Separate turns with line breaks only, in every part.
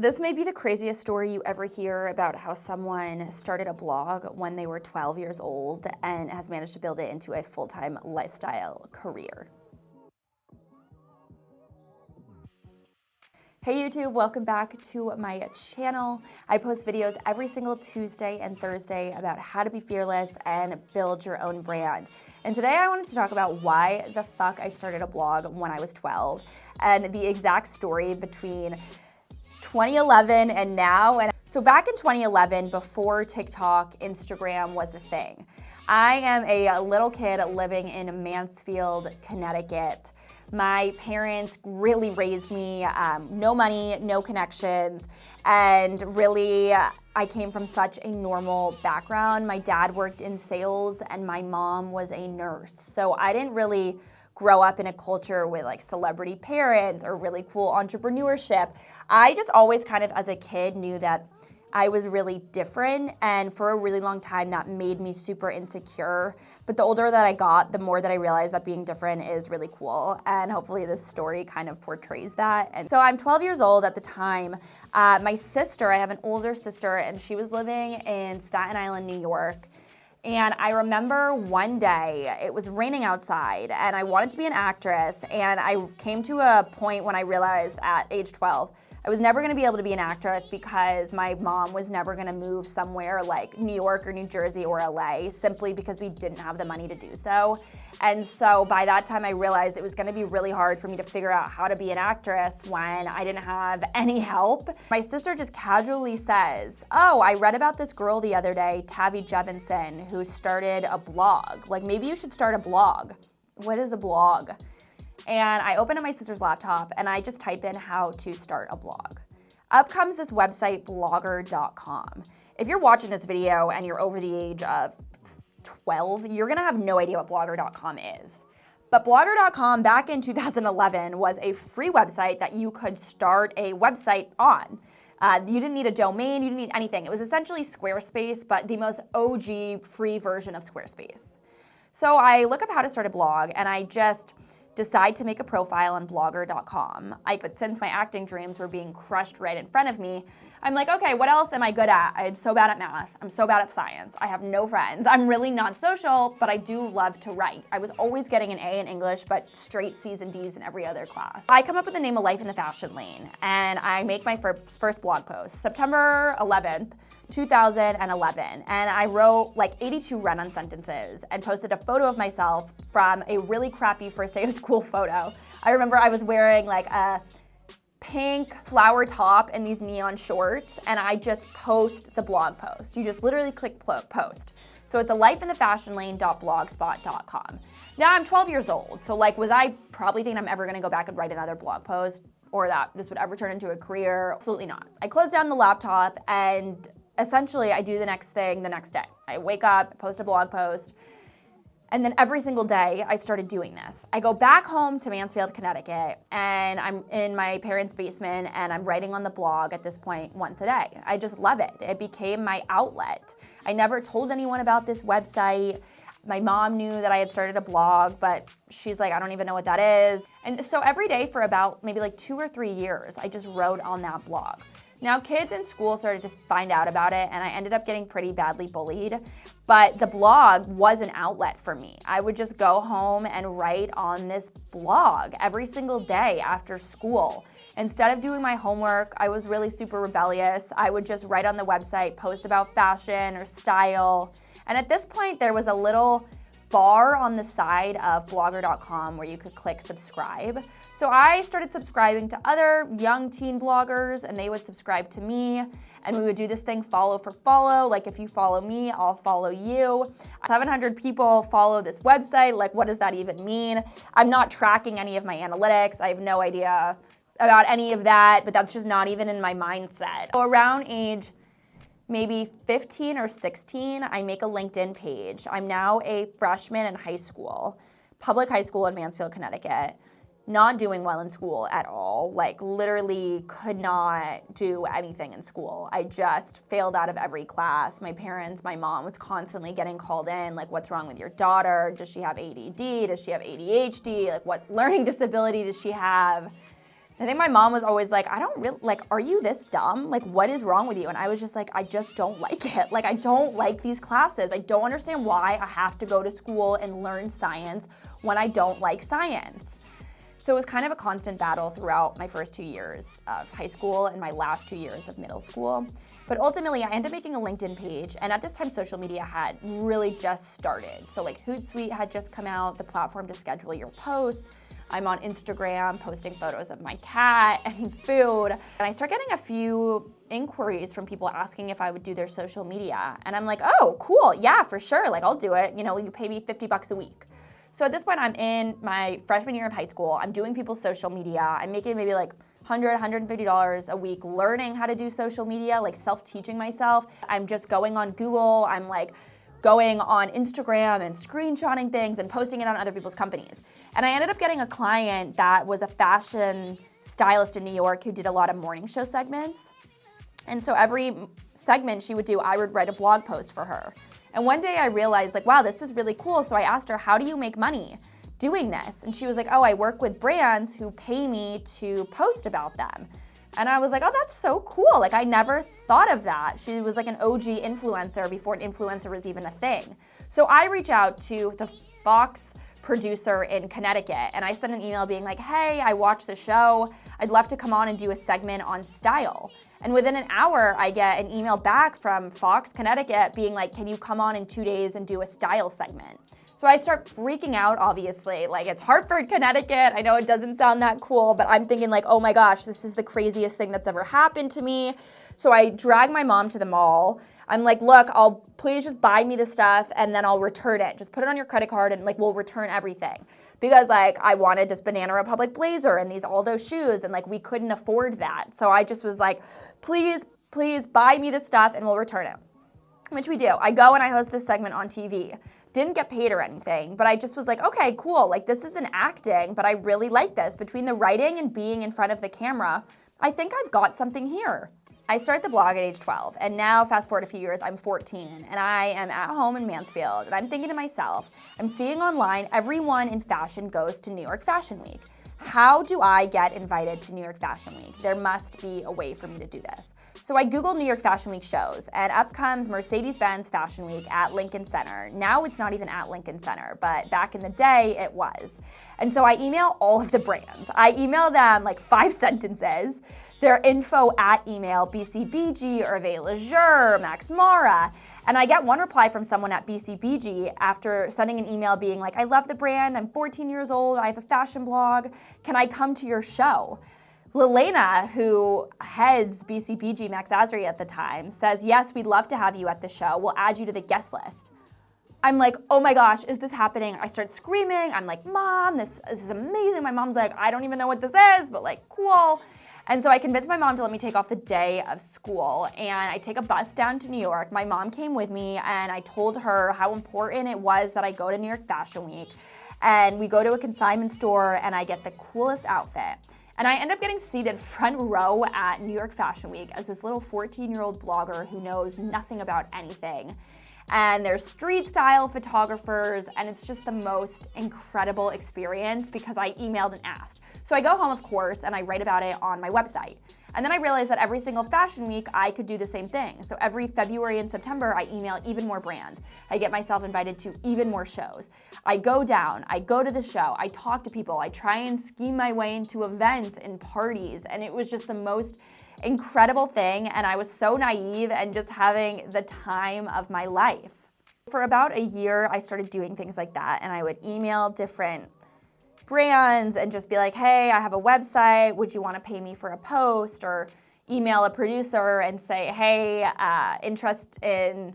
This may be the craziest story you ever hear about how someone started a blog when they were 12 years old and has managed to build it into a full-time lifestyle career. Hey YouTube, welcome back to my channel. I post videos every single Tuesday and Thursday about how to be fearless and build your own brand. And today I wanted to talk about why the fuck I started a blog when I was 12 and the exact story between 2011 and now. And so back in 2011, before TikTok, Instagram was a thing, I am a little kid living in Mansfield, Connecticut. My parents really raised me, no money, no connections, and really I came from such a normal background. My dad worked in sales and my mom was a nurse. So I didn't really grow up in a culture with like celebrity parents or really cool entrepreneurship. I just always kind of as a kid knew that I was really different, and for a really long time that made me super insecure. But the older that I got, the more that I realized that being different is really cool, and hopefully this story kind of portrays that. And so I'm 12 years old at the time. My sister, I have an older sister, and she was living in Staten Island, New York. And I remember one day, it was raining outside, and I wanted to be an actress, and I came to a point when I realized at age 12, I was never gonna be able to be an actress because my mom was never gonna move somewhere like New York or New Jersey or LA simply because we didn't have the money to do so. And so by that time I realized it was gonna be really hard for me to figure out how to be an actress when I didn't have any help. My sister just casually says, "Oh, I read about this girl the other day, Tavi Jevinson, who started a blog. Like maybe you should start a blog." What is a blog? And I open up my sister's laptop and I just type in how to start a blog. Up comes this website, blogger.com. If you're watching this video and you're over the age of 12, you're gonna have no idea what blogger.com is. But blogger.com back in 2011 was a free website that you could start a website on. You didn't need a domain, you didn't need anything. It was essentially Squarespace, but the most OG free version of Squarespace. So I look up how to start a blog and I just decide to make a profile on blogger.com. But since my acting dreams were being crushed right in front of me, I'm like, okay, what else am I good at? I'm so bad at math. I'm so bad at science. I have no friends. I'm really not social, but I do love to write. I was always getting an A in English, but straight C's and D's in every other class. I come up with the name of Life in the Fashion Lane, and I make my first blog post, September 11th, 2011, and I wrote like 82 run-on sentences and posted a photo of myself from a really crappy first day of school photo. I remember I was wearing like a pink flower top and these neon shorts, and I just post the blog post. You just literally click post. So it's a lifeinthefashionlane.blogspot.com. Now I'm 12 years old, so like was I probably thinking I'm ever gonna go back and write another blog post or that this would ever turn into a career? Absolutely not. I close down the laptop and essentially I do the next thing the next day. I wake up, post a blog post, and then every single day I started doing this. I go back home to Mansfield, Connecticut, and I'm in my parents' basement and I'm writing on the blog at this point once a day. I just love it. It became my outlet. I never told anyone about this website. My mom knew that I had started a blog, but she's like, I don't even know what that is. And so every day for about maybe like 2 or 3 years, I just wrote on that blog. Now, kids in school started to find out about it, and I ended up getting pretty badly bullied, but the blog was an outlet for me. I would just go home and write on this blog every single day after school. Instead of doing my homework, I was really super rebellious. I would just write on the website, post about fashion or style, and at this point, there was a little bar on the side of blogger.com where you could click subscribe. So I started subscribing to other young teen bloggers and they would subscribe to me, and we would do this thing follow for follow. Like if you follow me, I'll follow you. 700 people follow this website. Like what does that even mean? I'm not tracking any of my analytics. I have no idea about any of that, but that's just not even in my mindset. So around age maybe 15 or 16, I make a LinkedIn page. I'm now a freshman in high school, public high school in Mansfield, Connecticut, not doing well in school at all, like literally could not do anything in school. I just failed out of every class. My mom was constantly getting called in, like, what's wrong with your daughter? Does she have ADD? Does she have ADHD? Like, what learning disability does she have? I think my mom was always like, I don't really, like, are you this dumb? Like, what is wrong with you? And I was just like, I just don't like it. Like, I don't like these classes. I don't understand why I have to go to school and learn science when I don't like science. So it was kind of a constant battle throughout my first 2 years of high school and my last 2 years of middle school. But ultimately, I ended up making a LinkedIn page, and at this time, social media had really just started. So like Hootsuite had just come out, the platform to schedule your posts. I'm on Instagram posting photos of my cat and food. And I start getting a few inquiries from people asking if I would do their social media. And I'm like, oh, cool, yeah, for sure, like I'll do it. You know, you pay me $50 a week. So at this point, I'm in my freshman year of high school. I'm doing people's social media. I'm making maybe like $100, $150 a week learning how to do social media, like self-teaching myself. I'm just going on Google. I'm like going on Instagram and screenshotting things and posting it on other people's companies. And I ended up getting a client that was a fashion stylist in New York who did a lot of morning show segments. And so every segment she would do, I would write a blog post for her. And one day I realized, like, wow, this is really cool. So I asked her, how do you make money doing this? And she was like, oh, I work with brands who pay me to post about them. And I was like, oh, that's so cool. Like, I never thought of that. She was like an OG influencer before an influencer was even a thing. So I reach out to the Fox producer in Connecticut, and I sent an email being like, hey, I watched the show. I'd love to come on and do a segment on style. And within an hour, I get an email back from Fox Connecticut being like, can you come on in 2 days and do a style segment? So I start freaking out, obviously. Like, it's Hartford, Connecticut. I know it doesn't sound that cool, but I'm thinking like, oh my gosh, this is the craziest thing that's ever happened to me. So I drag my mom to the mall. I'm like, look, please just buy me the stuff and then I'll return it. Just put it on your credit card and like, we'll return everything. Because like, I wanted this Banana Republic blazer and these Aldo shoes, and like, we couldn't afford that. So I just was like, please buy me the stuff and we'll return it. Which we do. I go and I host this segment on TV. Didn't get paid or anything, but I just was like, okay, cool. Like, this isn't acting, but I really like this. Between the writing and being in front of the camera, I think I've got something here. I started the blog at age 12, and now fast forward a few years, I'm 14, and I am at home in Mansfield, and I'm thinking to myself, I'm seeing online everyone in fashion goes to New York Fashion Week. How do I get invited to New York Fashion Week? There must be a way for me to do this. So I Googled New York Fashion Week shows, and up comes Mercedes-Benz Fashion Week at Lincoln Center. Now it's not even at Lincoln Center, but back in the day, it was. And so I email all of the brands. I email them like 5 sentences, their info at email, BCBG, Hervé Leger, Max Mara. And I get one reply from someone at BCBG after sending an email being like, I love the brand, I'm 14 years old, I have a fashion blog, can I come to your show? Lelena, who heads BCBG Max Azri at the time, says, yes, we'd love to have you at the show, we'll add you to the guest list. I'm like, oh my gosh, is this happening? I start screaming, I'm like, Mom, this is amazing. My mom's like, I don't even know what this is, but like, cool. And so I convinced my mom to let me take off the day of school, and I take a bus down to New York. My mom came with me, and I told her how important it was that I go to New York Fashion Week. And we go to a consignment store, and I get the coolest outfit. And I end up getting seated front row at New York Fashion Week as this little 14-year-old blogger who knows nothing about anything. And there's street style photographers, and it's just the most incredible experience because I emailed and asked. So I go home, of course, and I write about it on my website. And then I realized that every single fashion week, I could do the same thing. So every February and September, I email even more brands. I get myself invited to even more shows. I go down, I go to the show, I talk to people, I try and scheme my way into events and parties, and it was just the most incredible thing, and I was so naive and just having the time of my life. For about a year, I started doing things like that, and I would email different brands and just be like, hey, I have a website, would you want to pay me for a post? Or email a producer and say, hey, interest in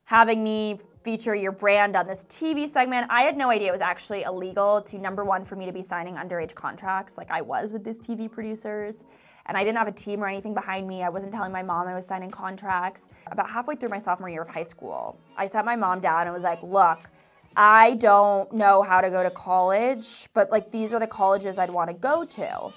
having me feature your brand on this TV segment. I had no idea it was actually illegal to, number one, for me to be signing underage contracts like I was with these TV producers. And I didn't have a team or anything behind me. I wasn't telling my mom I was signing contracts. About halfway through my sophomore year of high school, I sat my mom down and was like, look, I don't know how to go to college, but like these are the colleges I'd want to go to.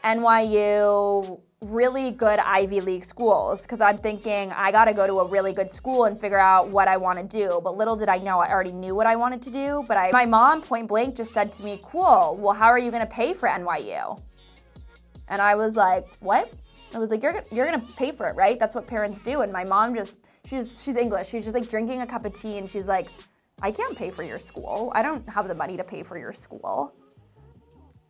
NYU, really good Ivy League schools, because I'm thinking I got to go to a really good school and figure out what I want to do. But little did I know, I already knew what I wanted to do. But my mom point blank just said to me, cool, well, how are you going to pay for NYU? And I was like, what? I was like, you're gonna pay for it, right? That's what parents do. And my mom she's English. She's just like drinking a cup of tea and she's like, I can't pay for your school. I don't have the money to pay for your school.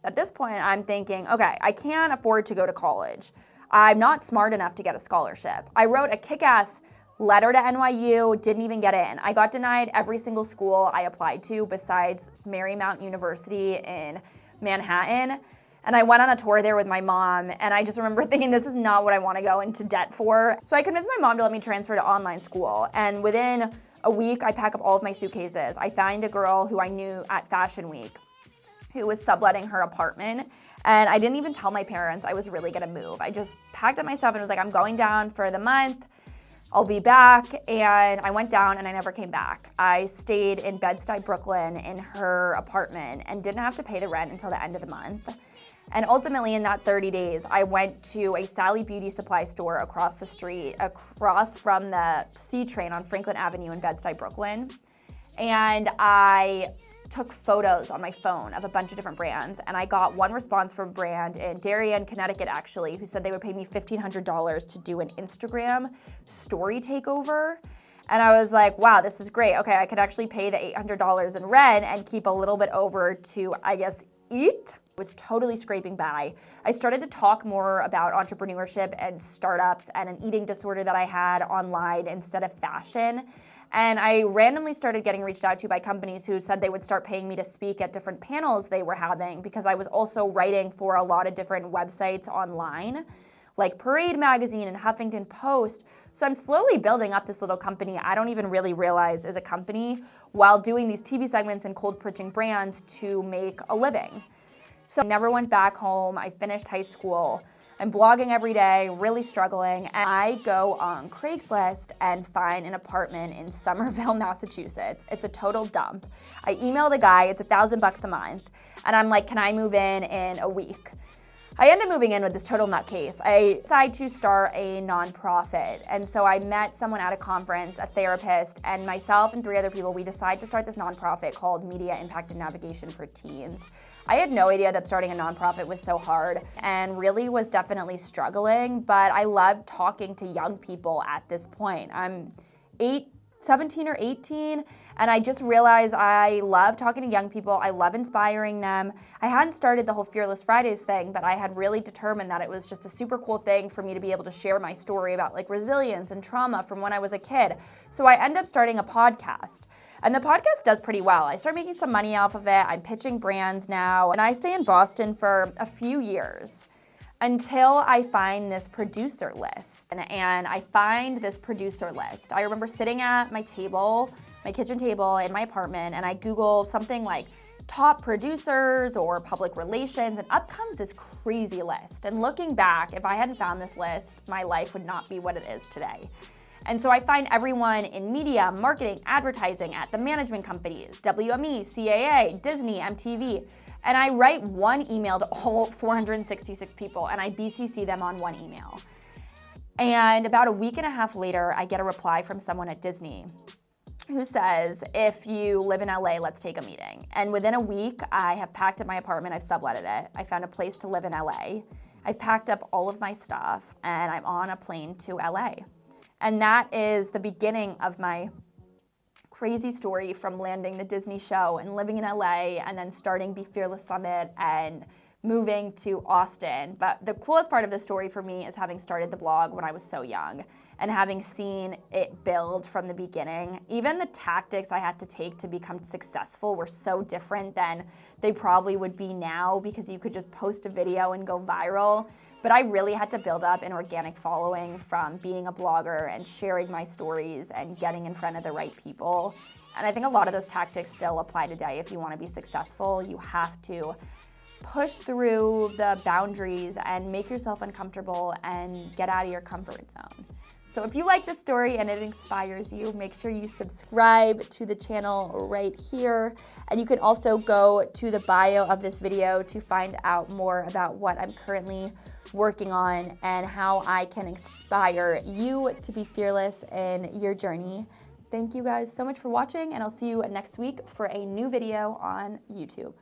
At this point, I'm thinking, okay, I can't afford to go to college. I'm not smart enough to get a scholarship. I wrote a kick-ass letter to NYU, didn't even get in. I got denied every single school I applied to besides Marymount University in Manhattan. And I went on a tour there with my mom, and I just remember thinking, this is not what I want to go into debt for. So I convinced my mom to let me transfer to online school. And within a week, I pack up all of my suitcases. I found a girl who I knew at Fashion Week who was subletting her apartment. And I didn't even tell my parents I was really gonna move. I just packed up my stuff and was like, I'm going down for the month. I'll be back. And I went down and I never came back. I stayed in Bed-Stuy, Brooklyn in her apartment and didn't have to pay the rent until the end of the month. And ultimately in that 30 days, I went to a Sally Beauty Supply store across the street, across from the C train on Franklin Avenue in Bed-Stuy, Brooklyn. And I took photos on my phone of a bunch of different brands, and I got one response from a brand in Darien, Connecticut actually, who said they would pay me $1,500 to do an Instagram story takeover. And I was like, wow, this is great. Okay, I could actually pay the $800 in rent and keep a little bit over to, I guess, eat. Was totally scraping by. I started to talk more about entrepreneurship and startups and an eating disorder that I had online instead of fashion. And I randomly started getting reached out to by companies who said they would start paying me to speak at different panels they were having, because I was also writing for a lot of different websites online, like Parade Magazine and Huffington Post. So I'm slowly building up this little company I don't even really realize is a company while doing these TV segments and cold pitching brands to make a living. So I never went back home. I finished high school. I'm blogging every day, really struggling, and I go on Craigslist and find an apartment in Somerville, Massachusetts. It's a total dump. I email the guy, it's $1,000 a month, and I'm like, can I move in a week? I end up moving in with this total nutcase. I decided to start a nonprofit, and so I met someone at a conference, a therapist, and myself and 3 other people, we decided to start this nonprofit called Media Impact and Navigation for Teens. I had no idea that starting a nonprofit was so hard and really was definitely struggling, but I loved talking to young people at this point. I'm 17 or 18, and I just realized I love talking to young people. I love inspiring them. I hadn't started the whole Fearless Fridays thing, but I had really determined that it was just a super cool thing for me to be able to share my story about like resilience and trauma from when I was a kid. So I ended up starting a podcast. And the podcast does pretty well. I started making some money off of it. I'm pitching brands now, and I stay in Boston for a few years until I find this producer list. And I find this producer list. I remember sitting at my table, my kitchen table in my apartment, and I Google something like top producers or public relations, and up comes this crazy list. And looking back, if I hadn't found this list, my life would not be what it is today. And so I find everyone in media, marketing, advertising at the management companies, WME, CAA, Disney, MTV. And I write one email to all 466 people, and I BCC them on one email. And about a week and a half later, I get a reply from someone at Disney who says, if you live in LA, let's take a meeting. And within a week, I have packed up my apartment, I've subletted it. I found a place to live in LA. I've packed up all of my stuff, and I'm on a plane to LA. And that is the beginning of my crazy story from landing the Disney show and living in LA and then starting Be Fearless Summit and moving to Austin. But the coolest part of the story for me is having started the blog when I was so young and having seen it build from the beginning. Even the tactics I had to take to become successful were so different than they probably would be now, because you could just post a video and go viral. But I really had to build up an organic following from being a blogger and sharing my stories and getting in front of the right people. And I think a lot of those tactics still apply today. If you want to be successful, you have to push through the boundaries and make yourself uncomfortable and get out of your comfort zone. So if you like this story and it inspires you, make sure you subscribe to the channel right here. And you can also go to the bio of this video to find out more about what I'm currently working on and how I can inspire you to be fearless in your journey. Thank you guys so much for watching, and I'll see you next week for a new video on YouTube.